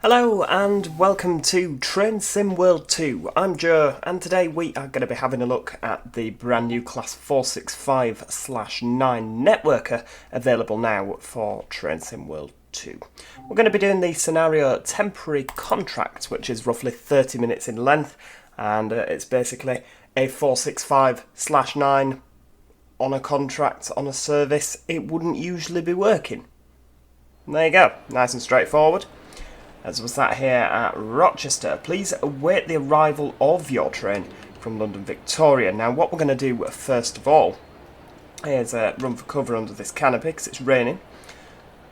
Hello and welcome to Train Sim World 2. I'm Joe and today we are going to be having a look at the brand new Class 465/9 networker available now for Train Sim World 2. We're going to be doing the scenario Temporary Contract, which is roughly 30 minutes in length, and it's basically a 465/9 on a contract on a service it wouldn't usually be working. And there you go, nice and straightforward. As was that here at Rochester, please await the arrival of your train from London Victoria. Now what we're going to do first of all is run for cover under this canopy because it's raining.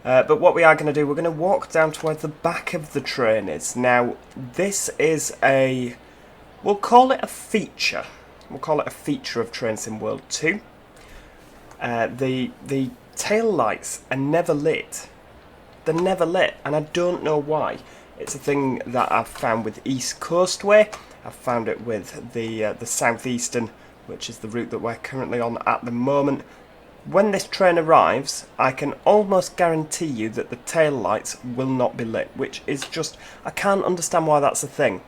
But what we are going to do, we're going to walk down to where the back of the train is. Now this is we'll call it a feature. We'll call it a feature of Train Sim World 2. The tail lights are never lit. They're never lit, and I don't know why. It's a thing that I've found with East Coast Way. I've found it with the Southeastern, which is the route that we're currently on at the moment. When this train arrives, I can almost guarantee you that the tail lights will not be lit, which is just, I can't understand why that's a thing.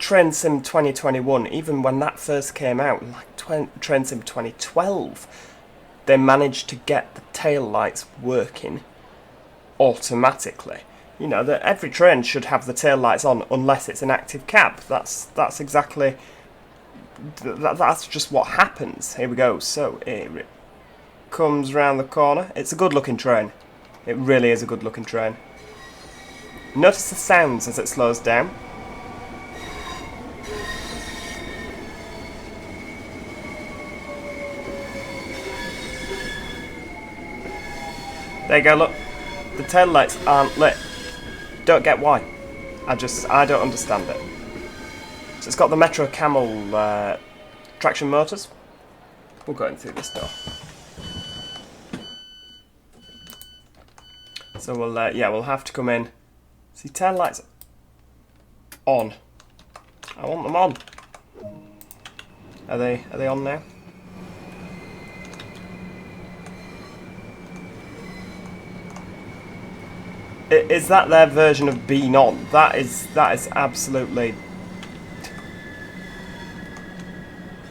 Train Sim 2021, even when that first came out, like Train Sim 2012, they managed to get the tail lights working automatically. You know that every train should have the tail lights on unless it's an active cab. That's exactly that's just what happens. Here we go. So here it comes round the corner. It's a good looking train. It really is a good looking train. Notice the sounds as it slows down. There you go, look. The tail lights aren't lit. Don't get why. I don't understand it. So it's got the Metro Camel traction motors. We'll go in through this door. So we'll have to come in. See, tail lights on. I want them on. Are they on now? Is that their version of being on? That is absolutely...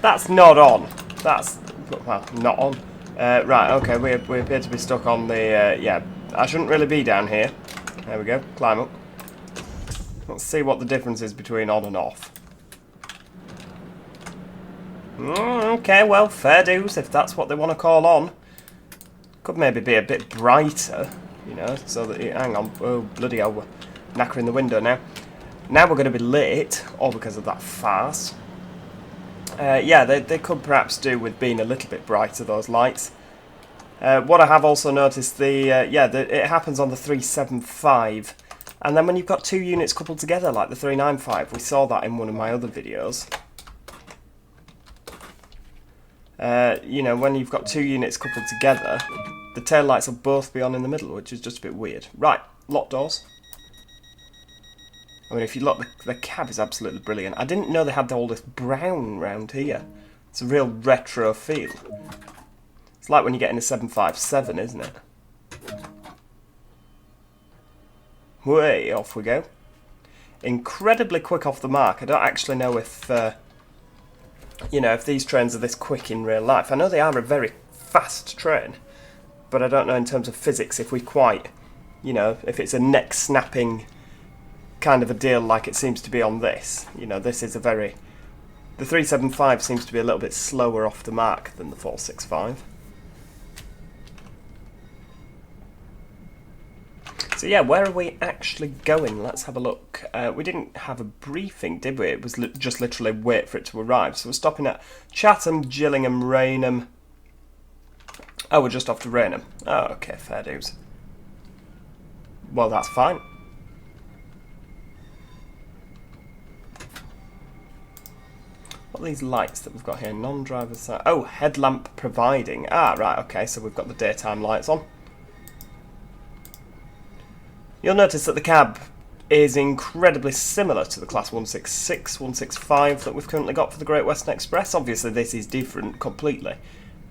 That's not on. That's... well, not on. Right, okay, we appear to be stuck on the... yeah, I shouldn't really be down here. There we go, climb up. Let's see what the difference is between on and off. Okay, well, fair dues, if that's what they want to call on. Could maybe be a bit brighter. You know, so that hang on, oh bloody hell, we're knackering the window now. Now we're going to be lit, all because of that farce. Yeah, they could perhaps do with being a little bit brighter, those lights. What I have also noticed, it happens on the 375, and then when you've got two units coupled together, like the 395, we saw that in one of my other videos. You know, when you've got two units coupled together, the tail lights will both be on in the middle, which is just a bit weird. Right, lock doors. I mean, if you look, the cab is absolutely brilliant. I didn't know they had all this brown round here. It's a real retro feel. It's like when you get in a 757, isn't it? Way off we go. Incredibly quick off the mark. I don't actually know if, you know, if these trains are this quick in real life. I know they are a very fast train. But I don't know in terms of physics if we quite, you know, if it's a neck-snapping kind of a deal like it seems to be on this. You know, this is a very... The 375 seems to be a little bit slower off the mark than the 465. So yeah, where are we actually going? Let's have a look. We didn't have a briefing, did we? It was just literally wait for it to arrive. So we're stopping at Chatham, Gillingham, Rainham. Oh, we're just off to Rainham. Oh, okay, fair dues. Well, that's fine. What are these lights that we've got here? Non-driver side. Oh, headlamp providing. Ah, right, okay, so we've got the daytime lights on. You'll notice that the cab is incredibly similar to the Class 166, 165 that we've currently got for the Great Western Express. Obviously, this is different completely.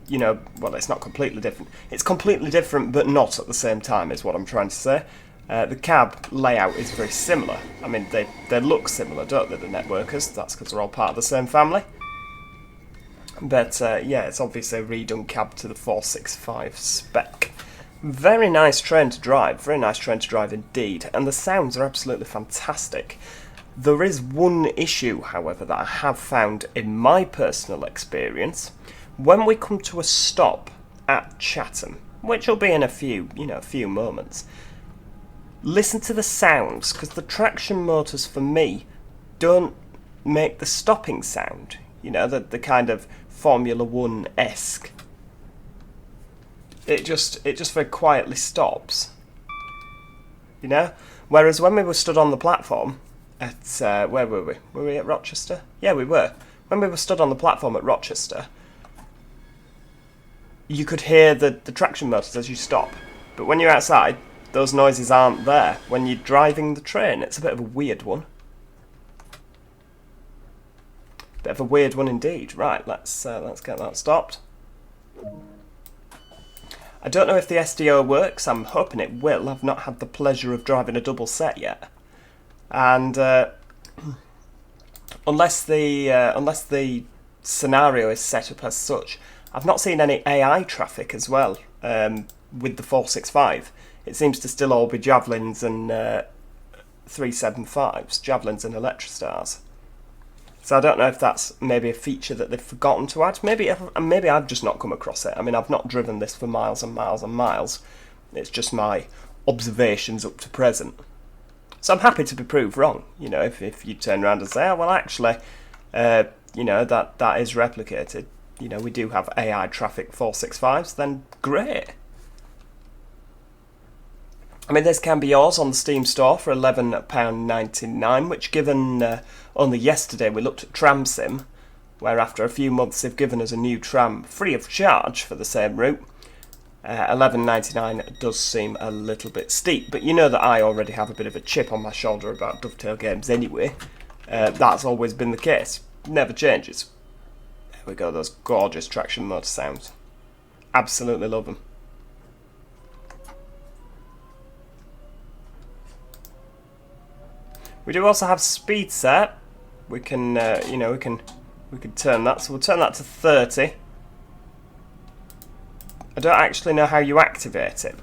You know, well, it's not completely different. It's completely different, but not at the same time, is what I'm trying to say. The cab layout is very similar. I mean, they look similar, don't they, the networkers? That's because they're all part of the same family. But yeah, it's obviously a redone cab to the 465 spec. Very nice train to drive, very nice train to drive indeed, and the sounds are absolutely fantastic. There is one issue, however, that I have found in my personal experience. When we come to a stop at Chatham, which will be in a few moments, listen to the sounds, because the traction motors for me don't make the stopping sound. You know, the kind of Formula 1-esque. It just very quietly stops. You know? Whereas when we were stood on the platform at, where were we? Were we at Rochester? Yeah, we were. When we were stood on the platform at Rochester, you could hear the traction motors as you stop. But when you're outside, those noises aren't there. When you're driving the train, it's a bit of a weird one. Bit of a weird one indeed. Right, let's get that stopped. I don't know if the SDO works. I'm hoping it will. I've not had the pleasure of driving a double set yet, and unless the scenario is set up as such, I've not seen any AI traffic as well with the 465. It seems to still all be Javelins and 375s, Javelins and Electrostars. So I don't know if that's maybe a feature that they've forgotten to add. Maybe I've just not come across it. I mean, I've not driven this for miles and miles and miles. It's just my observations up to present. So I'm happy to be proved wrong. You know, if you turn around and say, oh, well, actually, you know, that is replicated. You know, we do have AI traffic 465s, then great. I mean, this can be yours on the Steam store for £11.99, which given only yesterday we looked at Tram Sim, where after a few months they've given us a new tram free of charge for the same route. £11.99 does seem a little bit steep, but you know that I already have a bit of a chip on my shoulder about Dovetail games anyway. That's always been the case. Never changes. There we go, those gorgeous traction motor sounds. Absolutely love them. We do also have speed set. We can, you know, we can turn that. So we'll turn that to 30. I don't actually know how you activate it,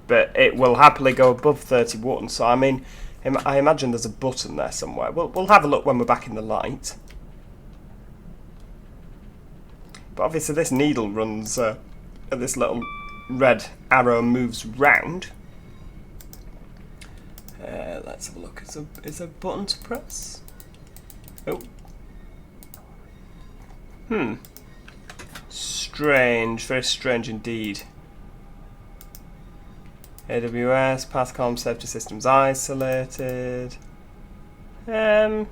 but it will happily go above 31. So I mean, I imagine there's a button there somewhere. We'll have a look when we're back in the light. But obviously this needle runs, this little red arrow moves round. Let's have a look. Is there a button to press? Oh. Strange. Very strange indeed. AWS, path column safety systems isolated. How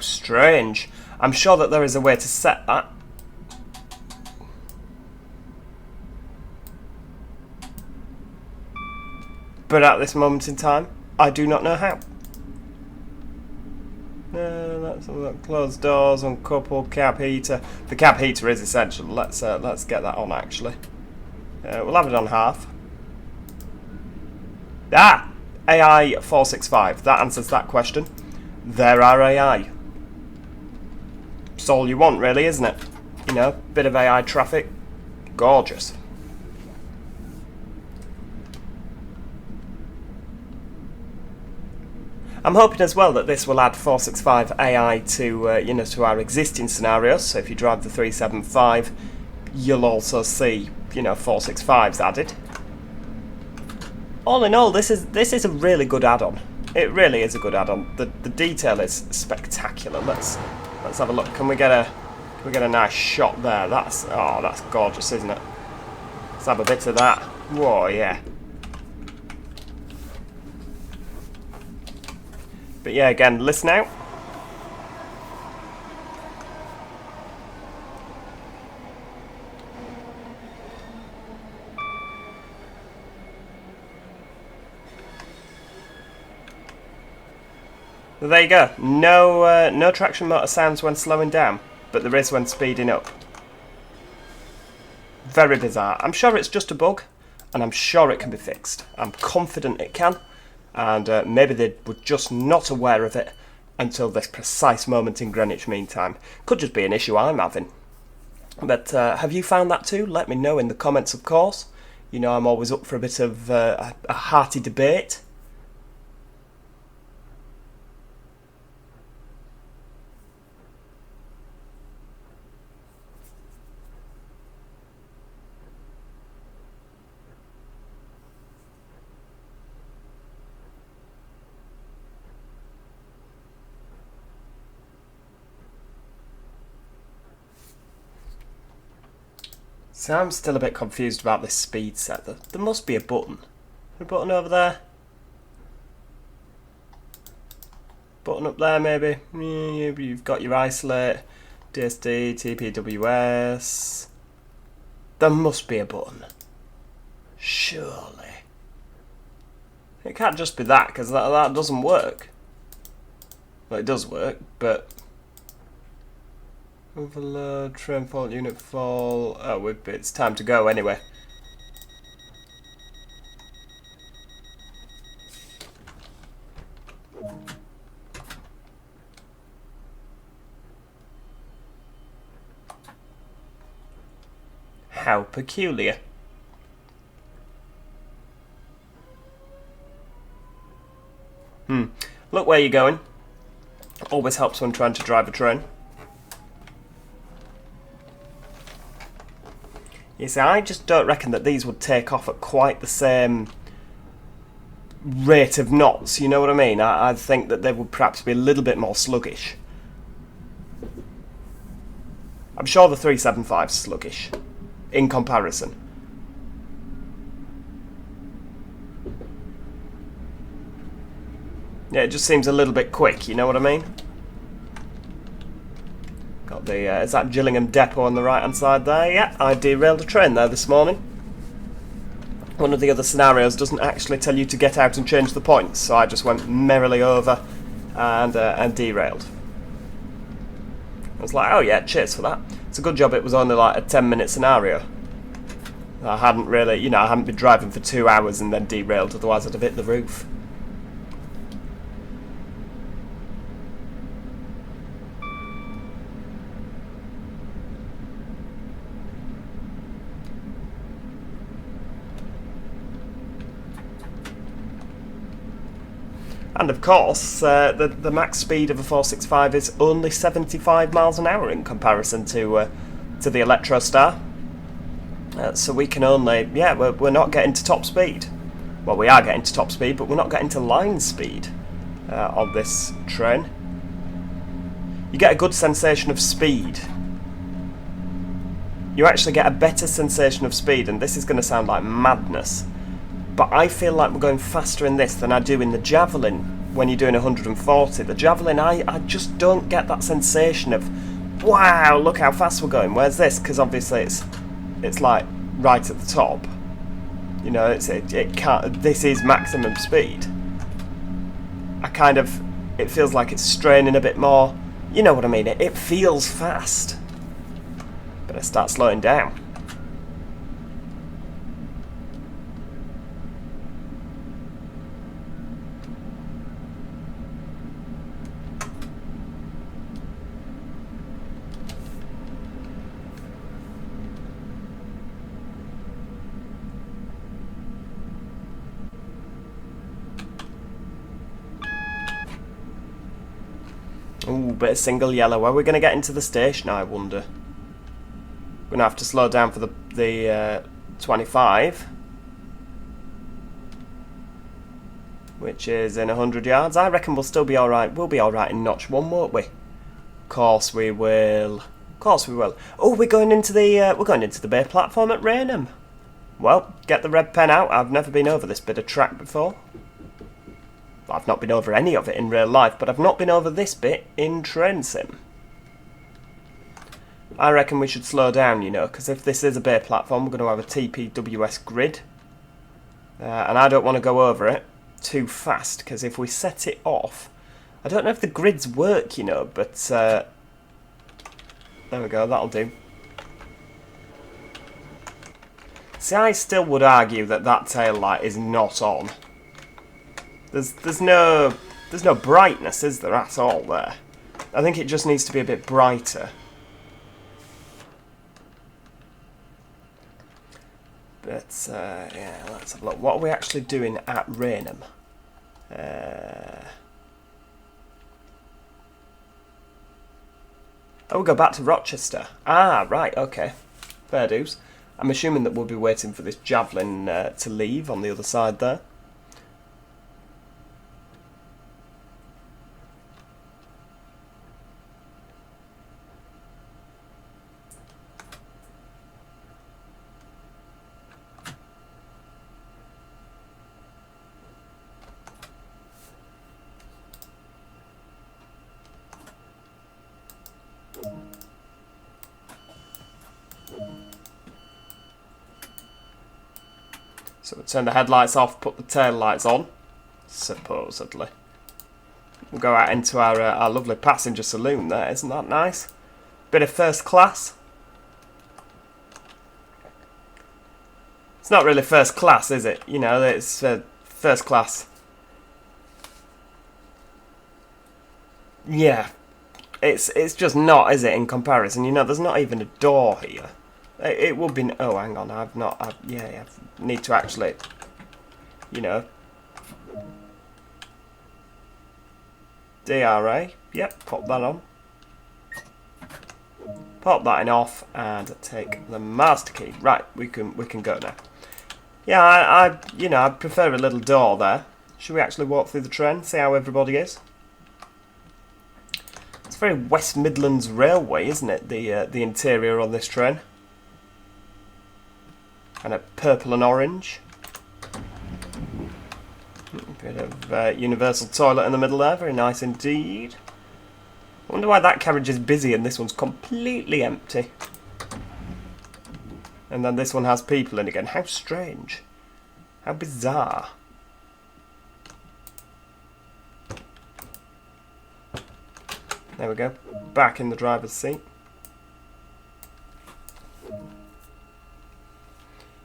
strange. I'm sure that there is a way to set that. But at this moment in time, I do not know how. Let's have a look. Closed doors, uncoupled, cab heater. The cab heater is essential. Let's get that on actually. We'll have it on half. Ah! AI 465. That answers that question. There are AI. It's all you want really, isn't it? You know, bit of AI traffic. Gorgeous. I'm hoping as well that this will add 465 AI to you know, to our existing scenarios. So if you drive the 375, you'll also see, you know, 465s added. All in all, this is a really good add-on. It really is a good add-on. The detail is spectacular. Let's have a look. Can we get a nice shot there? That's gorgeous, isn't it? Let's have a bit of that. Whoa, yeah. But yeah, again, listen out. Well, there you go. No traction motor sounds when slowing down, but there is when speeding up. Very bizarre. I'm sure it's just a bug, and I'm sure it can be fixed. I'm confident it can, and maybe they were just not aware of it until this precise moment in Greenwich Mean Time. Could just be an issue I'm having. But have you found that too? Let me know in the comments, of course. You know I'm always up for a bit of a hearty debate. So I'm still a bit confused about this speed set. There must be a button. A button over there? Button up there maybe? You've got your isolate, DSD, TPWS. There must be a button. Surely. It can't just be that, because that doesn't work. Well, it does work, but... Overload, train fault, unit fall... Oh, it's time to go anyway. How peculiar. Look where you're going. Always helps when trying to drive a train. You see, I just don't reckon that these would take off at quite the same rate of knots, you know what I mean? I think that they would perhaps be a little bit more sluggish. I'm sure the 375's sluggish, in comparison. Yeah, it just seems a little bit quick, you know what I mean? Got the, is that Gillingham Depot on the right hand side there? Yeah, I derailed a train there this morning. One of the other scenarios doesn't actually tell you to get out and change the points, so I just went merrily over and derailed. I was like, oh yeah, cheers for that. It's a good job it was only like a 10-minute scenario. I hadn't really, you know, I hadn't been driving for 2 hours and then derailed, otherwise I'd have hit the roof. And of course, the max speed of a 465 is only 75 miles an hour in comparison to the Electrostar. So we can only, yeah, we're not getting to top speed. Well, we are getting to top speed, but we're not getting to line speed on this train. You get a good sensation of speed. You actually get a better sensation of speed, and this is going to sound like madness. But I feel like we're going faster in this than I do in the Javelin when you're doing 140. The Javelin, I just don't get that sensation of, wow, look how fast we're going. Where's this? Because obviously it's like right at the top. You know, it can't. This is maximum speed. It feels like it's straining a bit more. You know what I mean? It feels fast. Better start slowing down. Ooh, bit of single yellow. Are we going to get into the station, I wonder? Going to have to slow down for the 25. Which is in 100 yards. I reckon we'll still be alright. We'll be alright in notch 1, won't we? Of course we will. Of course we will. Oh, we're going into the bay platform at Rainham. Well, get the red pen out. I've never been over this bit of track before. I've not been over any of it in real life, but I've not been over this bit in train sim. I reckon we should slow down, you know, because if this is a bay platform, we're going to have a TPWS grid. And I don't want to go over it too fast, because if we set it off... I don't know if the grids work, you know, but... there we go, that'll do. See, I still would argue that that tail light is not on. There's no brightness, is there, at all there? I think it just needs to be a bit brighter. But yeah, let's have a look. What are we actually doing at Rainham? Oh, we'll go back to Rochester. Ah, right, okay. Fair dues. I'm assuming that we'll be waiting for this javelin to leave on the other side there. So we'll turn the headlights off, put the tail lights on, supposedly. We'll go out into our lovely passenger saloon there, isn't that nice? Bit of first class. It's not really first class, is it? You know, it's first class. Yeah, it's just not, is it, in comparison? You know, there's not even a door here. It would be... Oh, hang on, yeah, I need to actually, you know... DRA, yep, pop that on. Pop that in off, and take the master key. Right, we can go now. Yeah, I prefer a little door there. Should we actually walk through the train, see how everybody is? It's very West Midlands Railway, isn't it, the interior on this train? And a purple and orange. A bit of universal toilet in the middle there, very nice indeed. I wonder why that carriage is busy and this one's completely empty. And then this one has people in again. How strange. How bizarre. There we go. Back in the driver's seat.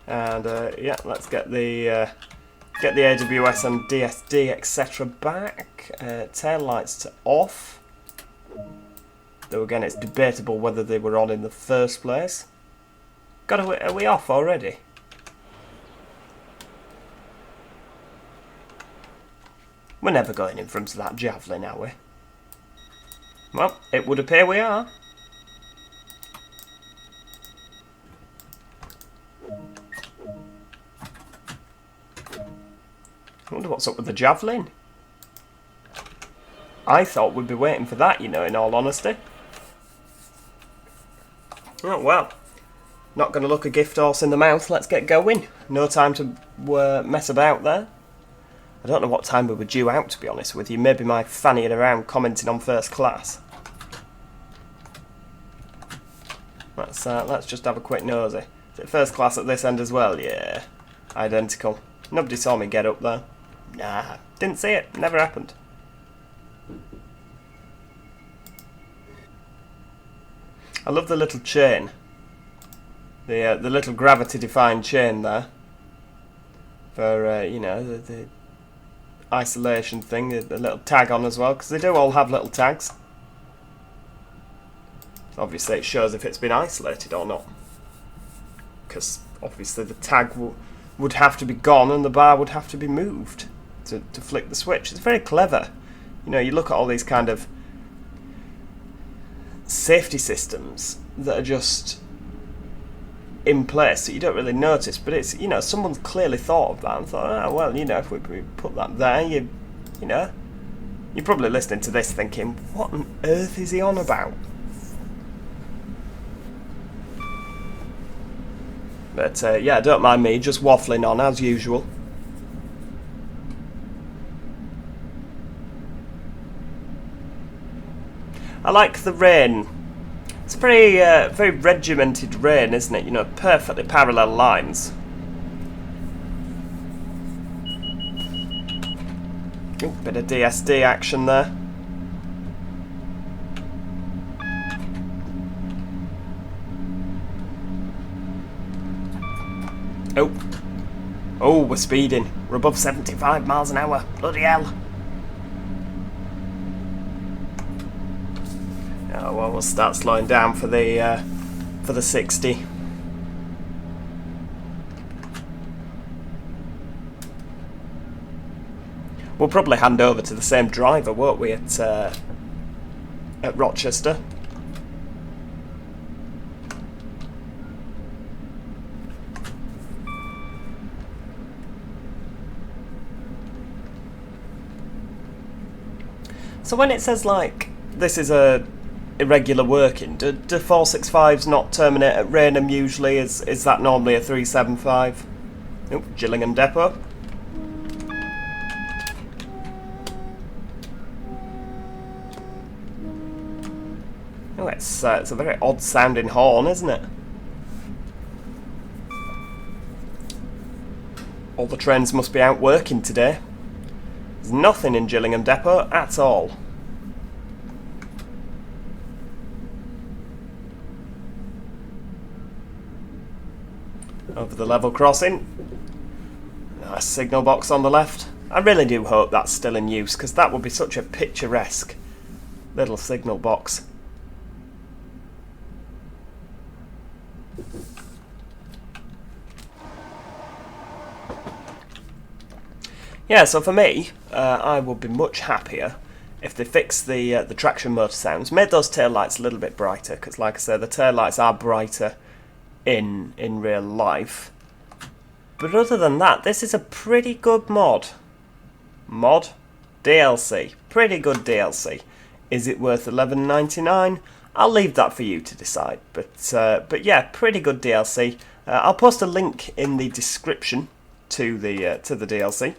And yeah, let's get the AWS and DSD etc. back. Tail lights to off. Though again, it's debatable whether they were on in the first place. Are we off already? We're never going in front of that javelin, are we? Well, it would appear we are. I wonder what's up with the javelin. I thought we'd be waiting for that, you know, in all honesty. Oh, well. Not going to look a gift horse in the mouth. Let's get going. No time to mess about there. I don't know what time we were due out, to be honest with you. Maybe my fannying around commenting on first class. Let's just have a quick nosy. Is it first class at this end as well? Yeah. Identical. Nobody saw me get up there. Nah. Didn't see it. Never happened. I love the little chain. The little gravity-defying chain there. For, you know, the isolation thing. The little tag on as well. Because they do all have little tags. Obviously it shows if it's been isolated or not. Because obviously the tag would have to be gone and the bar would have to be moved to flick the switch. It's very clever. You know, you look at all these kind of safety systems that are just in place that you don't really notice, but it's, you know, someone's clearly thought of that and thought, oh, well, you know, if we put that there, you know, you're probably listening to this thinking, what on earth is he on about? But yeah, don't mind me, just waffling on as usual. I like the rain. It's very regimented rain, isn't it? You know, perfectly parallel lines. Ooh, bit of DSD action there. Oh. Oh, we're speeding. We're above 75 miles an hour. Bloody hell. Oh, well, we'll start slowing down for the 60. We'll probably hand over to the same driver, won't we, at Rochester? So when it says, like, this is a irregular working, do 465s not terminate at Rainham usually? Is that normally a 375? Oh, Gillingham Depot. Oh, it's a very odd sounding horn, isn't it? All the trains must be out working today. There's nothing in Gillingham Depot at all. Over the level crossing. Nice signal box on the left. I really do hope that's still in use, because that would be such a picturesque little signal box. Yeah, so for me, I would be much happier if they fixed the traction motor sounds, made those taillights a little bit brighter, because like I said, the taillights are brighter in real life. But other than that, this is a pretty good mod. DLC. Pretty good DLC. Is it worth $11.99? I'll leave that for you to decide. But yeah, pretty good DLC. I'll post a link in the description to the DLC.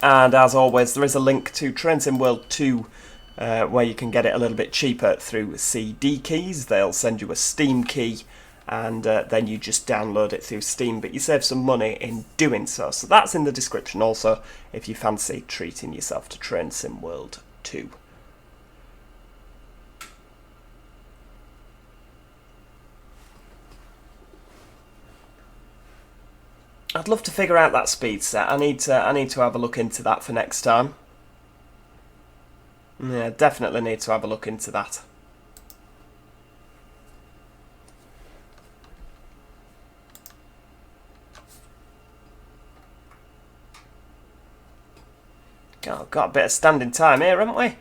And as always, there is a link to Train Sim World 2 where you can get it a little bit cheaper through CDKeys. They'll send you a Steam key and then you just download it through Steam, but you save some money in doing so. So that's in the description also if you fancy treating yourself to Train Sim World 2. I'd love to figure out that speed set. I need to have a look into that for next time. Yeah, definitely need to have a look into that. Oh, got a bit of standing time here, haven't we?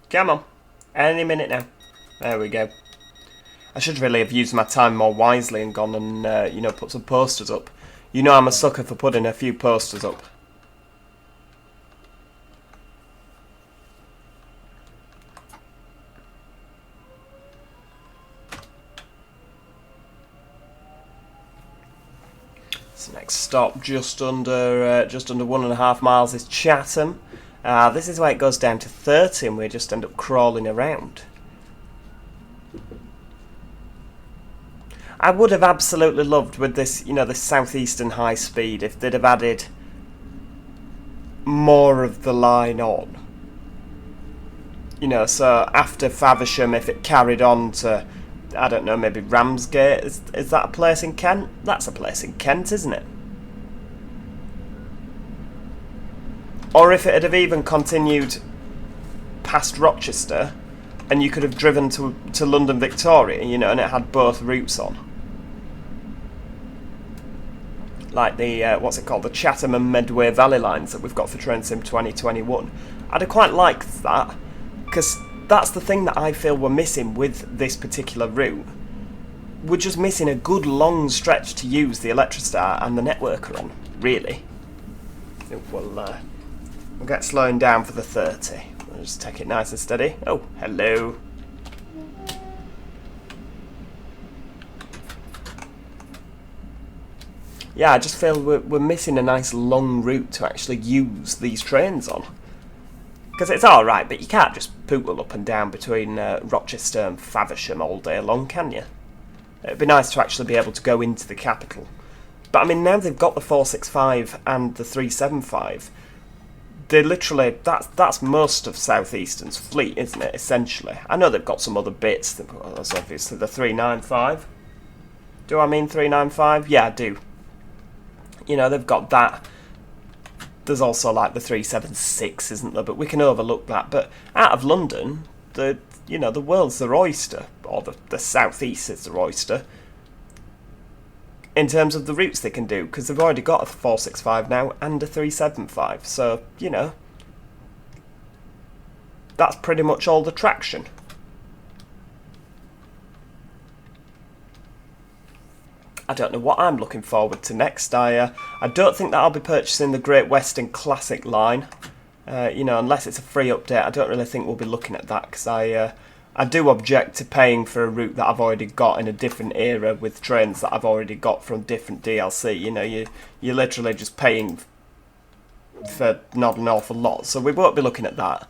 Come on. Any minute now. There we go. I should really have used my time more wisely and gone and, you know, put some posters up. You know I'm a sucker for putting a few posters up. So next stop, just under 1.5 miles, is Chatham. This is where it goes down to 30 and we just end up crawling around. I would have absolutely loved with this, you know, this Southeastern high speed, if they'd have added more of the line on. You know, so after Faversham, if it carried on to, I don't know, maybe Ramsgate, is that a place in Kent? That's a place in Kent, isn't it? Or if it had have even continued past Rochester and you could have driven to London Victoria, you know, and it had both routes on. Like the, what's it called, the Chatham and Medway Valley lines that we've got for Train Sim 2021. I'd have quite liked that, because that's the thing that I feel we're missing with this particular route. We're just missing a good long stretch to use the Electrostar and the Networker on, really. We'll get slowing down for the 30. We'll just take it nice and steady. Oh, hello. Yeah, I just feel we're missing a nice long route to actually use these trains on. Because it's alright, but you can't just pootle up and down between Rochester and Faversham all day long, can you? It'd be nice to actually be able to go into the capital. But I mean, now they've got the 465 and the 375, they literally, that's most of Southeastern's fleet, isn't it, essentially? I know they've got some other bits, there's obviously the 395. Do I mean 395? Yeah, I do. You know, they've got that. There's also like the 376, isn't there? But we can overlook that. But out of London, the world's their oyster, or the southeast is their oyster, in terms of the routes they can do, because they've already got a 465 now and a 375. So, you know, that's pretty much all the traction. I don't know what I'm looking forward to next. I don't think that I'll be purchasing the Great Western Classic line. You know, unless it's a free update, I don't really think we'll be looking at that, because I do object to paying for a route that I've already got in a different era with trains that I've already got from different DLC. You know, you're literally just paying for not an awful lot, so we won't be looking at that.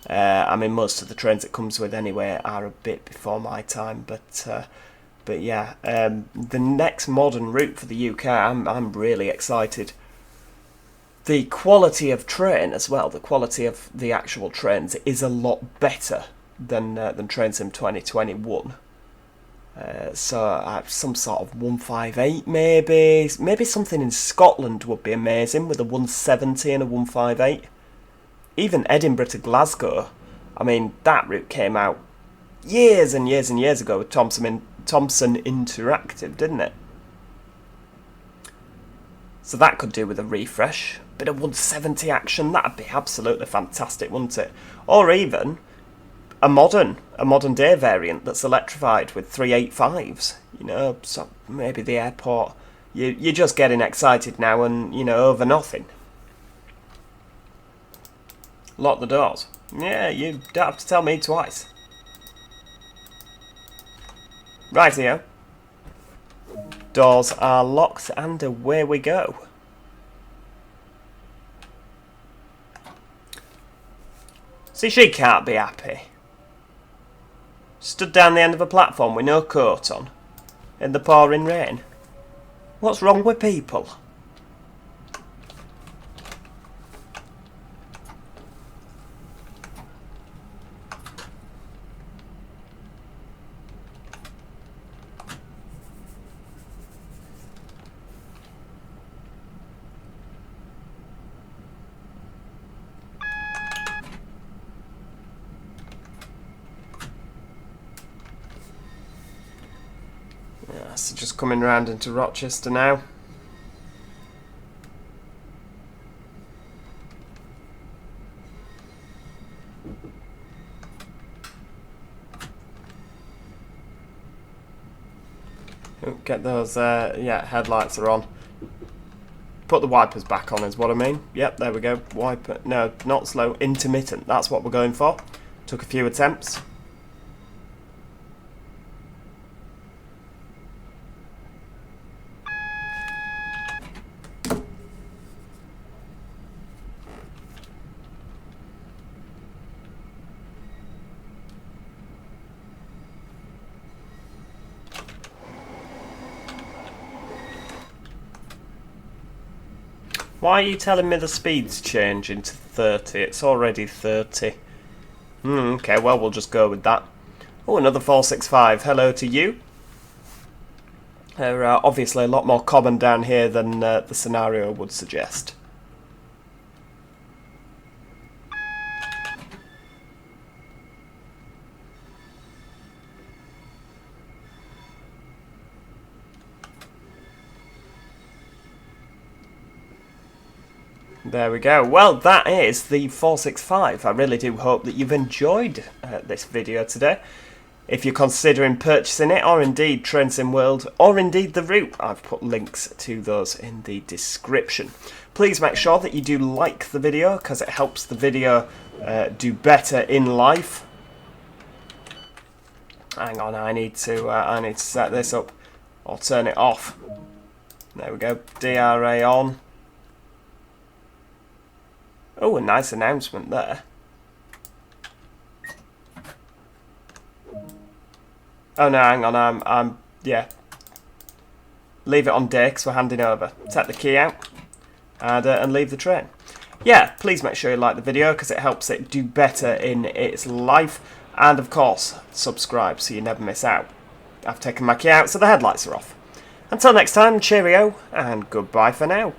I mean, most of the trains it comes with anyway are a bit before my time, but yeah, the next modern route for the UK, I'm really excited. The quality of train as well, the quality of the actual trains is a lot better than Train Sim 2021. So some sort of 158 maybe something in Scotland would be amazing with a 170 and a 158. Even Edinburgh to Glasgow, I mean, that route came out years and years and years ago with Thomson Interactive, didn't it? So that could do with a refresh. Bit of 170 action, that'd be absolutely fantastic, wouldn't it? Or even a modern day variant that's electrified with 385s. You know, so maybe the airport. You're just getting excited now, and you know, over nothing. Lock the doors. Yeah, you don't have to tell me twice. Rightio. Doors are locked and away we go. See, she can't be happy. Stood down the end of a platform with no coat on, in the pouring rain. What's wrong with people? So just coming round into Rochester now. Oh, get those, yeah, headlights are on. Put the wipers back on is what I mean. Yep, there we go. Wiper, no, not slow, intermittent. That's what we're going for. Took a few attempts. Why are you telling me the speed's changing to 30? It's already 30. Okay, well, we'll just go with that. Oh, another 465. Hello to you. They're obviously a lot more common down here than the scenario would suggest. There we go. Well, that is the 465. I really do hope that you've enjoyed this video today. If you're considering purchasing it, or indeed Train Sim World, or indeed the route, I've put links to those in the description. Please make sure that you do like the video, because it helps the video do better in life. Hang on, I need to set this up, or turn it off. There we go. DRA on. Oh, a nice announcement there. Oh no, hang on, yeah. Leave it on day because we're handing over. Take the key out and leave the train. yeah, please make sure you like the video because it helps it do better in its life. And of course, subscribe so you never miss out. I've taken my key out so the headlights are off. Until next time, cheerio and goodbye for now.